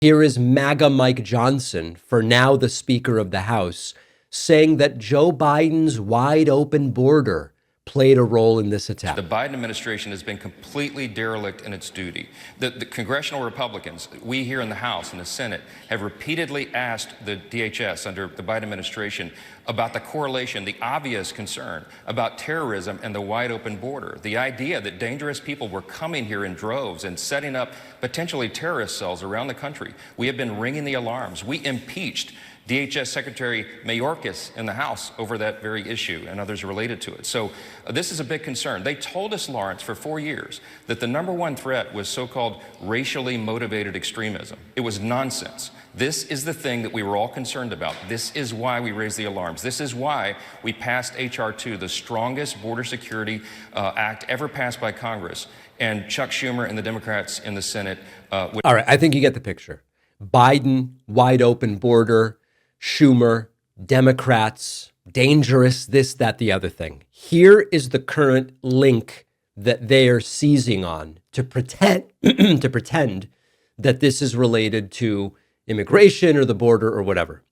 Here is MAGA Mike Johnson, for now the Speaker of the House, saying that Joe Biden's wide open border played a role in this attack. The Biden administration has been completely derelict in its duty. The congressional Republicans, we here in the House and the Senate, have repeatedly asked the DHS under the Biden administration about the correlation, the obvious concern about terrorism and the wide open border. The idea that dangerous people were coming here in droves and setting up potentially terrorist cells around the country. We have been ringing the alarms. We impeached DHS Secretary Mayorkas in the House over that very issue and others related to it. So this is a big concern. They told us, Lawrence, for 4 years that the number one threat was so-called racially motivated extremism. It was nonsense. This is the thing that we were all concerned about. This is why we raised the alarms. This is why we passed H.R. 2, the strongest border security act ever passed by Congress. And Chuck Schumer and the Democrats in the Senate. All right, I think you get the picture. Biden, wide open border. Schumer, Democrats, dangerous, this, that, the other thing. Here is the current link that they are seizing on to pretend that this is related to immigration or the border or whatever.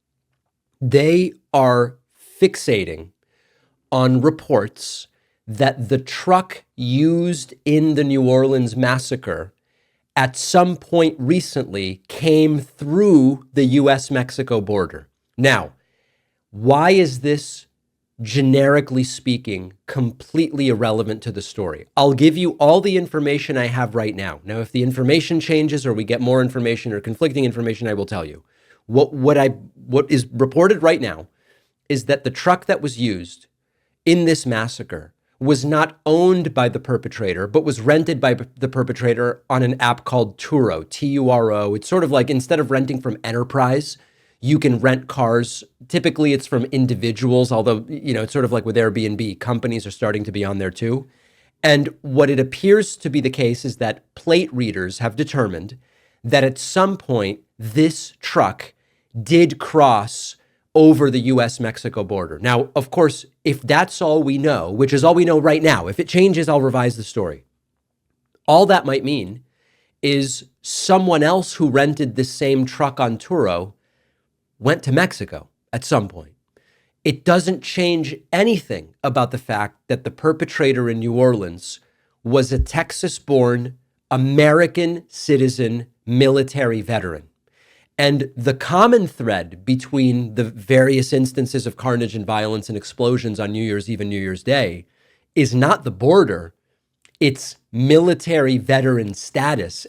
They are fixating on reports that the truck used in the New Orleans massacre at some point recently came through the U.S.-Mexico border. Now, why is this, generically speaking, completely irrelevant to the story? I'll give you all the information I have right now. Now, if the information changes or we get more information or conflicting information, I will tell you. What is reported right now is that the truck that was used in this massacre was not owned by the perpetrator, but was rented by the perpetrator on an app called Turo, T-U-R-O. It's sort of like, instead of renting from Enterprise, you can rent cars. Typically, it's from individuals, although, it's sort of like with Airbnb. Companies are starting to be on there too. And what it appears to be the case is that plate readers have determined that at some point, this truck did cross over the U.S.-Mexico border. Now, of course, if that's all we know, which is all we know right now, if it changes, I'll revise the story. All that might mean is someone else who rented the same truck on Turo went to Mexico at some point. It doesn't change anything about the fact that the perpetrator in New Orleans was a Texas-born, American citizen military veteran. And the common thread between the various instances of carnage and violence and explosions on New Year's Eve and New Year's Day is not the border, it's military veteran status.